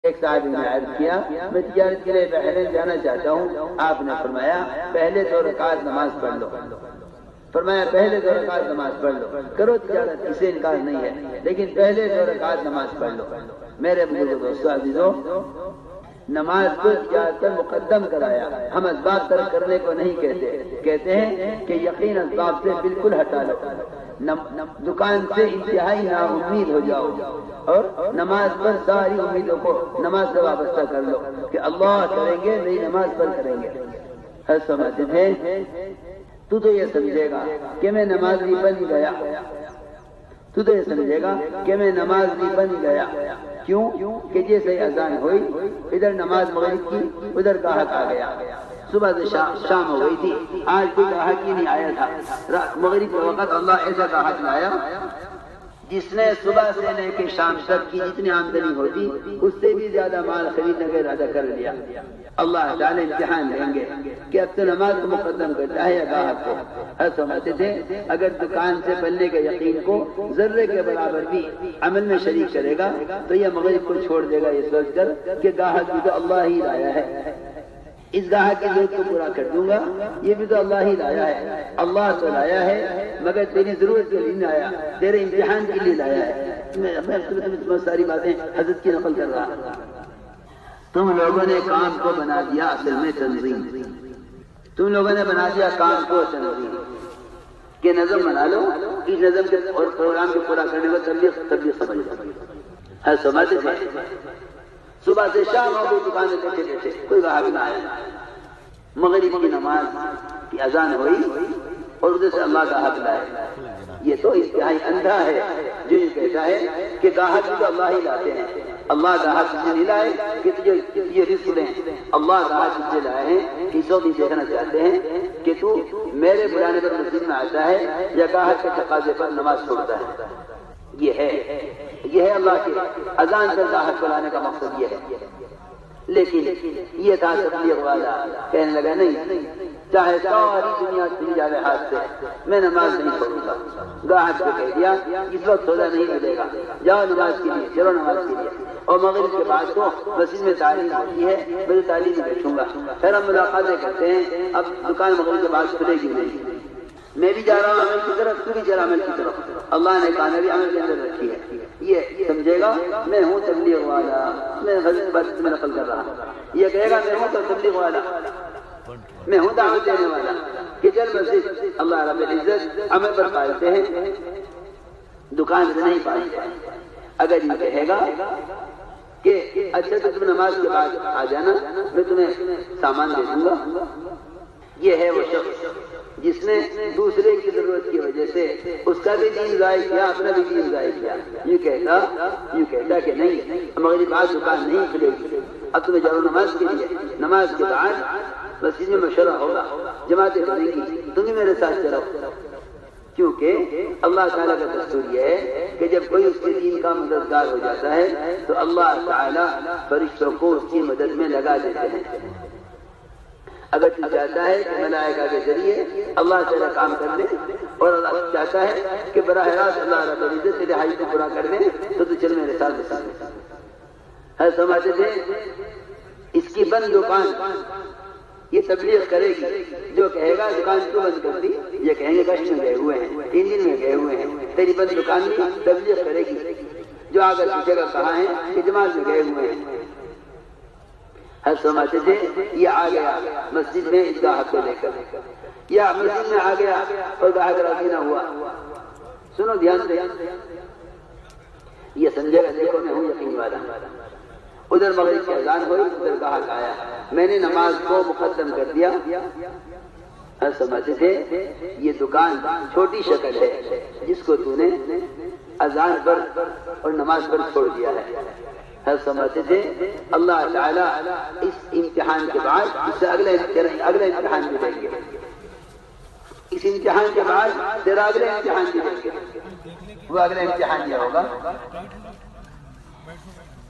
ایک صاحب نے عرض کیا میں تجارت کے لیے بحرین جانا چاہتا ہوں، آپ نے فرمایا پہلے 2 رکعت نماز پڑھ لو، فرمایا پہلے 2 رکعت نماز پڑھ لو، کرو تجارت، اسے انکار نہیں ہے، لیکن پہلے 2 رکعت نماز پڑھ لو۔ میرے بزرگ دوستو عزیزو، نماز کو تجارت پر مقدم کرایا۔ ہم اسباب ترک کرنے کو نہیں کہتے ہیں کہ یقین اسباب سے بالکل ہٹا لو، دکان سے انتہائی نا امید ہو جاؤ اور نماز پر ساری امیدوں کو نماز سے وابستہ کر لو کہ اللہ کریں گے، میری نماز پر کریں گے۔ ہر سمجھتے تھے تو یہ سمجھے گا کہ میں نمازی بن گیا، تو یہ سمجھے گا کہ میں نمازی بن گیا۔ کیوں کہ جیسے اذان ہوئی ادھر نماز مغرب کی، ادھر گاہک آ گیا، صبح سے شام ہو گئی تھی، آج کوئی گاہک ہی نہیں آیا تھا، مغرب کے وقت اللہ ایسا گاہک لایا جس نے صبح سے لے کے شام تک کی جتنی آمدنی ہوتی اس سے بھی زیادہ مال خریدنے کا ارادہ کر لیا۔ اللہ تعالی امتحان لیں گے کہ اب تو نماز کو مقدم کرتا ہے یا گاہک کو۔ ہر سمجھتے تھے اگر دکان سے بننے کے یقین کو ذرے کے برابر بھی عمل میں شریک کرے گا تو یہ مغرب کو چھوڑ دے گا یہ سوچ کر کہ گاہک بھی تو اللہ ہی لایا ہے، اس گاہک کی ضرورت کو پورا کر دوں گا، یہ بھی تو اللہ ہی لایا ہے، اللہ تو لایا ہے مگر تیری ضرورت کے لیے نہیں لایا، تیرے امتحان کے لیے لایا ہے۔ میں تمہیں ساری باتیں حضرت کی نقل کر رہا۔ تم لوگوں نے کام کو بنا دیا اصل میں تنظیم، تم لوگوں نے بنا دیا کام کو تنظیم کہ نظم بنا لو، اس نظم کے اور پروگرام کو پورا کرنے کو تبلیغ سمجھ لو۔ ہر سمجھتے تھے صبح سے شام ہو گئی، دکانیں بیٹھے بیٹھے کوئی گاہک نہ آیا، مغرب کی نماز کی اذان ہوئی اور ادھر سے اللہ کا حق لائے۔ یہ تو انتہائی اندھا ہے جو یہ کہتا ہے کہ گاہک تو اللہ ہی لاتے ہیں، اللہ کا حق تجھے نہیں لائے کہ تجھے رزق دیں، اللہ کا حق تجھے لائے ہیں کہ سو بھی دیکھنا چاہتے ہیں کہ تو میرے بلانے پر مسجد میں آتا ہے یا گاہک کے تقاضے پر نماز چھوڑتا ہے۔ یہ ہے اللہ کے اذان پر گاہک کو لانے کا مقصد یہ ہے۔ لیکن یہ تھا تبلیغ والا کہنے لگا نہیں، چاہے ساری دنیا چلی جائے ہاتھ سے میں نماز نہیں چھوڑوں گا۔ گاہک کو کہہ دیا اس وقت سودا نہیں ملے گا، جاؤ نماز کے لیے، چلو نماز کے لیے۔ اور مغرب کے بعد تو مسجد میں تعلیم ہوتی ہے، میں تعلیم میں بیٹھوں گا، پھر ہم ملاقاتیں کرتے ہیں، اب دکان مغرب کے بعد کھلے گی نہیں، میں بھی جا رہا ہوں عمل کی طرف، تو بھی جا رہا عمل کی طرف، اللہ نے کامیابی عمل کے اندر رکھی ہے۔ یہ سمجھے گا میں ہوں تبلیغ والا، میں غلط بات میں نقل کر رہا ہوں، یہ کہے گا میں ہوں تو تبلیغ والا، میں ہوں دعوت دینے والا کہ چل مسجد اللہ رب العزت عمل پر پالتے ہیں، دکان سے نہیں پالتے۔ اگر یہ کہے گا کہ اچھا تو تم نماز کے بعد آ جانا، میں تمہیں سامان دے دوں گا، یہ ہے وہ شخص جس نے دوسرے کی ضرورت کی وجہ سے اس کا بھی دین ضائع کیا، اپنا بھی دین ضائع کیا۔ یوں کہتا کہ نہیں مغرب بعد دکان نہیں کھلے گی، اب تمہیں جاؤ نماز کے لیے، نماز کے بعد مسجد میں مشورہ ہوگا، جماعتیں کریں گی، تم بھی میرے ساتھ چلو۔ کیونکہ اللہ تعالیٰ کا دستور یہ ہے کہ جب کوئی اس کے دین کا مددگار ہو جاتا ہے تو اللہ تعالیٰ فرشتوں کو اس کی مدد میں لگا دیتے ہیں۔ اگر تو چاہتا ہے کہ ملائکہ کے ذریعے اللہ تعالیٰ کام کر دے اور اللہ چاہتا ہے کہ براہ راست اللہ رب العزت تیرے حاجت کو پورا کر دے تو چل میرے ساتھ۔ ہر سمجھتے تھے اس کی بند دکان یہ تبلیغ کرے گی، جو کہے گا دکان کیوں بند کر دی، یہ کہیں گے گشت میں گئے ہوئے ہیں، 3 دن میں گئے ہوئے ہیں، تیری بند دکان کی تبلیغ کرے گی۔ جو آگر پوچھے گا کہاں ہیں کہ جماعت میں گئے ہوئے ہیں۔ ہر سمجھتے تھے یہ آ گیا مسجد میں اس گاہک کو لے کر، یا مسجد میں آ گیا اور گاہک راضی نہ ہوا۔ سنو دھیان سے، یہ سمجھے گا دیکھو میں ہوں یقین والا۔ ادھر مغرب کی اذان ہوئی، ادھر گاہک آیا، میں نے نماز کو مقدم کر دیا۔ ہر سمجھتے تھے یہ دکان چھوٹی شکل ہے جس کو تو نے اذان پر اور نماز پر چھوڑ دیا ہے۔ ہر سمجھتے تھے اللہ تعالیٰ اس امتحان کے بعد اس سے اگلا امتحان بھی دیں گے، اس امتحان کے بعد تیرا اگلا امتحان بھی دیں گے۔ وہ اگلا امتحان یہ ہوگا،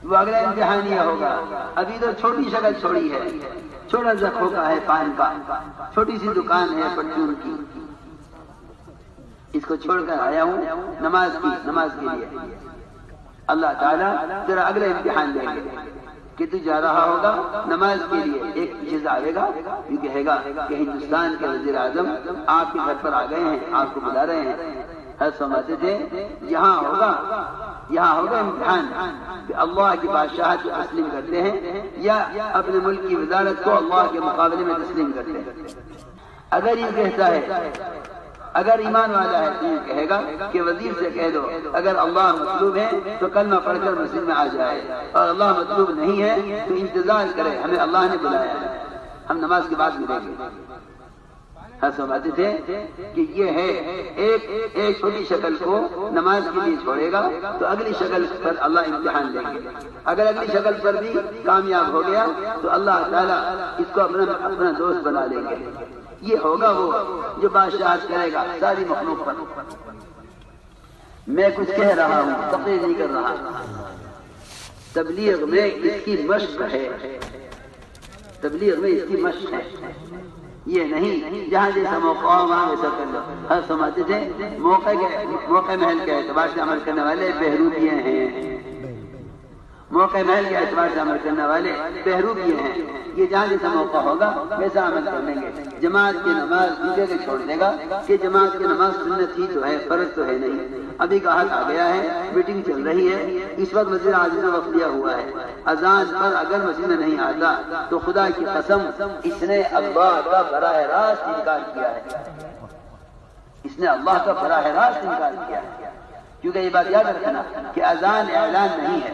وہ اگلا امتحان یہ ہوگا، ابھی تو چھوٹی شکل چھوڑی ہے، چھوٹا سا کھوکا ہے پان کا، چھوٹی سی دکان ہے پرچون کی، اس کو چھوڑ کر آیا ہوں نماز کے لیے۔ اللہ تعالیٰ تیرا اگلا امتحان دیں گے، کہ تو جا رہا ہوگا نماز کے لیے، ایک چیز آئے گا یہ کہے گا کہ ہندوستان کے وزیر اعظم آپ کے گھر پر آ گئے ہیں، آپ کو بلا رہے ہیں۔ حضرت فرماتے تھے یہاں ہوگا امتحان کہ اللہ کی بادشاہت کو تسلیم کرتے ہیں یا اپنے ملک کی وزارت کو اللہ کے مقابلے میں تسلیم کرتے ہیں۔ اگر یہ کہتا ہے، اگر ایمان والا ہے تو یہ کہے گا کہ وزیر سے کہہ دو اگر اللہ مطلوب ہے تو کلمہ پڑھ کر مسجد میں آ جائے، اور اللہ مطلوب نہیں ہے تو انتظار کرے، ہمیں اللہ نے بلایا ہے، ہم نماز کے بعد ملیں گے۔ فرماتے تھے کہ یہ ہے ایک چھوٹی شکل کو نماز کے لیے چھوڑے گا تو اگلی شکل پر اللہ امتحان دیں گے، اگر اگلی شکل پر بھی کامیاب ہو گیا تو اللہ تعالیٰ اس کو اپنا دوست بنا لیں گے۔ یہ ہوگا وہ جو بادشاہت کرے گا ساری مخلوق پر۔ میں کچھ کہہ رہا ہوں، تقریر نہیں کر رہا، تبلیغ میں اس کی مشق ہے، تبلیغ میں اس کی مشق ہے، یہ نہیں جہاں جیسا موقع ہو وہاں ویسا کر لو۔ ہر سمجھتے تھے موقع محل کے اعتبار سے عمل کرنے والے بہروپیے ہیں، موقع محل کے اعتبار سے عمل کرنے والے بہروپیے ہیں، یہ جہاں جیسا موقع ہوگا ویسا عمل کر لیں گے۔ جماعت کی نماز دوسرے کے چھوڑ دے گا کہ جماعت کی نماز سنت ہی تو ہے، فرض تو ہے نہیں۔ ابھی کا حق آ گیا ہے، میٹنگ چل رہی ہے، اس وقت وزیر اعظم نے وقت لیا ہوا ہے، اذان پر اگر مسجد میں نہیں آتا تو خدا کی قسم اس نے اللہ کا براہ راست انکار کیا ہے، اس نے اللہ کا براہ راست انکار کیا ہے۔ کیونکہ یہ بات یاد رکھنا کہ اذان اعلان نہیں ہے،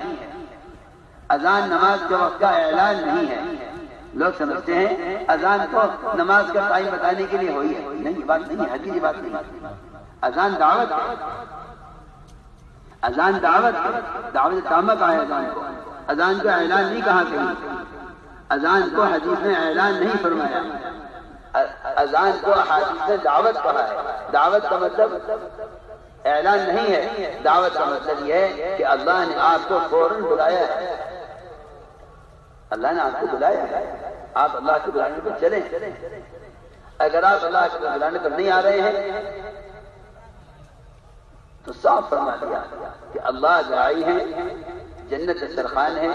اذان نماز کے وقت کا اعلان نہیں ہے۔ لوگ سمجھتے ہیں اذان کو نماز کا ٹائم بتانے کے لیے ہوئی ہے، نہیں، یہ بات نہیں ہے، حقیقی بات نہیں ہے۔ اذان دعوت ہے، اذان دعوت تامہ کا ہے، اذان کو اذان کا اعلان نہیں کہا کہیں، اذان کو حدیث نے اعلان نہیں فرمایا، اذان کو حدیث نے دعوت کہا ہے۔ دعوت کا مطلب اعلان نہیں ہے، دعوت کا مطلب یہ ہے کہ اللہ نے آپ کو فوراً بلایا ہے، اللہ نے آپ کو بلایا ہے، آپ اللہ کے بلانے پر چلیں۔ اگر آپ اللہ کے بلانے پر نہیں آ رہے ہیں تو صاف فرما دیا کہ اللہ داعی ہیں، جنت دسترخوان ہے،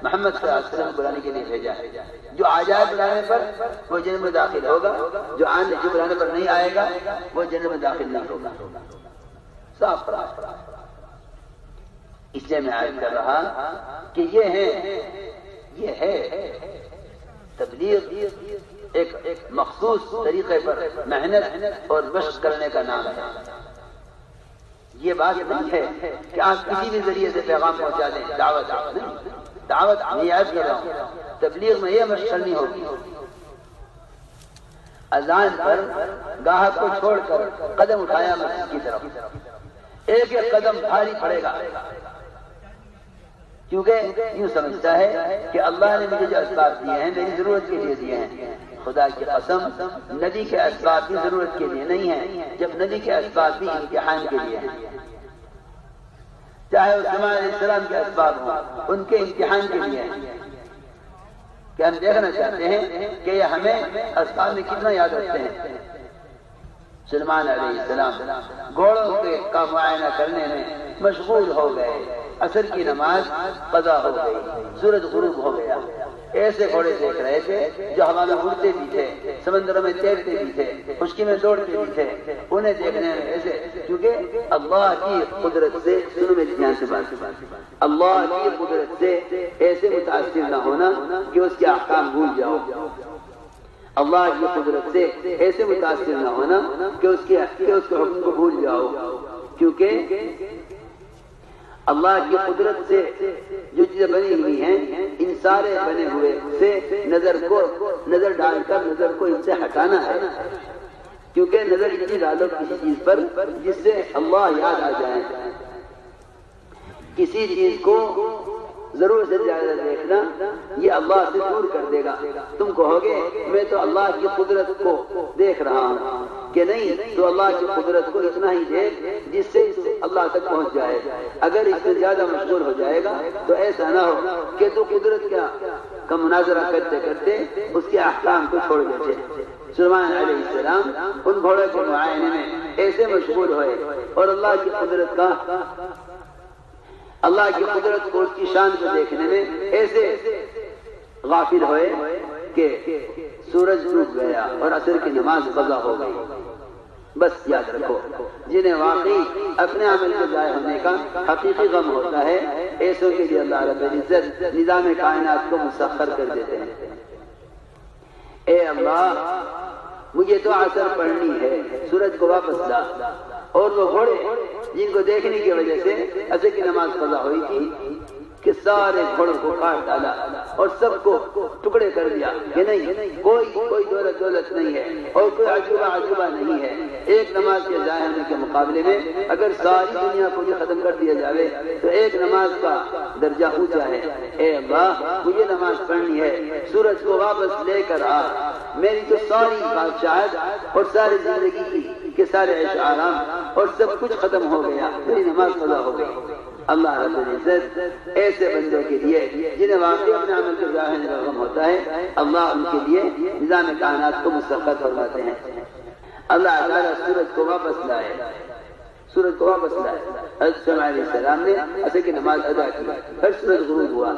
محمد صلی اللہ علیہ وسلم بلانے کے لیے بھیجا ہے۔ جو آ جائے بلانے پر وہ جنت میں داخل ہوگا، جو بلانے پر نہیں آئے گا وہ جنت میں داخل نہیں ہوگا، صاف فرما۔ اس لیے میں عرض کر رہا کہ یہ ہے تبلیغ ایک مخصوص طریقے پر محنت اور مشق کرنے کا نام ہے۔ یہ بات نہیں ہے کہ آپ کسی بھی ذریعے سے پیغام پہنچا دیں، دعوت نہیں، دعوت نہیں عرض کر رہا ہوں، تبلیغ میں یہ مشق کرنی ہوگی۔ اذان پر گاہک کو چھوڑ کر قدم اٹھایا مسجد کی طرف، ایک ایک قدم بھاری پڑے گا، کیونکہ یوں سمجھتا ہے کہ اللہ نے مجھے جو اسباب دیے ہیں میری ضرورت کے لیے دیے ہیں۔ خدا کی قسم نبی کے اسباب بھی ضرورت کے لیے نہیں ہیں، جب نبی کے اسباب بھی امتحان کے لیے ہیں، چاہے سلیمان علیہ السلام کے اسباب ہوں ان کے امتحان کے لیے ہیں، کہ ہم دیکھنا چاہتے ہیں کہ یہ ہمیں اسباب میں کتنا یاد رکھتے ہیں۔ سلیمان علیہ السلام گھوڑوں کا معائنہ کرنے میں مشغول ہو گئے، عصر کی نماز قضا ہو گئی، سورج غروب ہو گیا، ایسے گھوڑے دیکھ رہے تھے جو ہوا میں اڑتے بھی تھے، سمندروں میں تیرتے بھی تھے، خشکی میں دوڑتے بھی تھے، انہیں دیکھنے میں ایسے، کیونکہ اللہ کی قدرت سے، سنو میری دھیان سے بات، اللہ کی قدرت سے ایسے متاثر نہ ہونا کہ اس کے احکام بھول جاؤ، اللہ کی قدرت سے ایسے متاثر نہ ہونا کہ اس کے حکم کو بھول جاؤ، کیونکہ اللہ کی قدرت سے جو چیزیں بنی ہوئی ہیں ان سارے بنے ہوئے سے نظر ڈال کر نظر کو ان سے ہٹانا ہے، کیونکہ نظر اتنی ڈالو کسی چیز پر جس سے اللہ یاد آ جائے۔ کسی چیز کو ضرورت سے زیادہ دیکھنا یہ اللہ سے دور کر دے گا، تم کہو گے میں تو اللہ کی قدرت کو دیکھ رہا ہوں، کہ نہیں، تو اللہ کی قدرت کو اتنا ہی دیکھ جس سے اللہ تک پہنچ جائے۔ اگر اس سے زیادہ مشغول ہو جائے گا تو ایسا نہ ہو کہ تو قدرت کا مناظرہ کرتے کرتے اس کے احکام کو چھوڑ بیٹھے۔ سلیمان علیہ السلام ان گھوڑے کے معائنے میں ایسے مشغول ہوئے اور اللہ کی قدرت کو، اس کی شان کو دیکھنے میں ایسے غافل ہوئے کہ سورج ڈوب گیا اور عصر کی نماز قضا ہو گئی. بس یاد رکھو جنہیں واقعی اپنے عمل کے ضائع ہونے کا حقیقی غم ہوتا ہے ایسوں کے لیے اللہ رب العزت نظام کائنات کو مسخر کر دیتے ہیں. اے اللہ مجھے تو عصر پڑھنی ہے، سورج کو واپس لا. اور وہ گھوڑے جن کو دیکھنے کی وجہ سے عصر کی نماز قضا ہوئی تھی کہ سارے گھوڑوں کو کاٹ ڈالا اور سب کو ٹکڑے کر دیا کہ نہیں کوئی دولت نہیں ہے اور کوئی عجوبہ نہیں ہے. ایک نماز کے ضائع ہونے کے مقابلے میں اگر ساری دنیا کو یہ ختم کر دیا جائے تو ایک نماز کا درجہ اونچا ہے. اے اللہ مجھے نماز پڑھنی ہے، سورج کو واپس لے کر آ. میری تو ساری بادشاہت اور ساری زندگی کے سارے عیش آرام اور سب کچھ ختم ہو گیا، میری نماز قضا ہو گئی. اللہ رب العزت ایسے بندوں کے لیے جنہیں واقعی اپنے عمل کے ضائع ہونے کا غم ہوتا ہے اللہ ان کے لیے نظام کائنات کو مسخر فرماتے ہیں. اللہ تعالیٰ سورج کو واپس لائے. حضرت صلی اللہ علیہ وسلم نے عصر کی نماز ادا کی، پھر سورج غروب ہوا.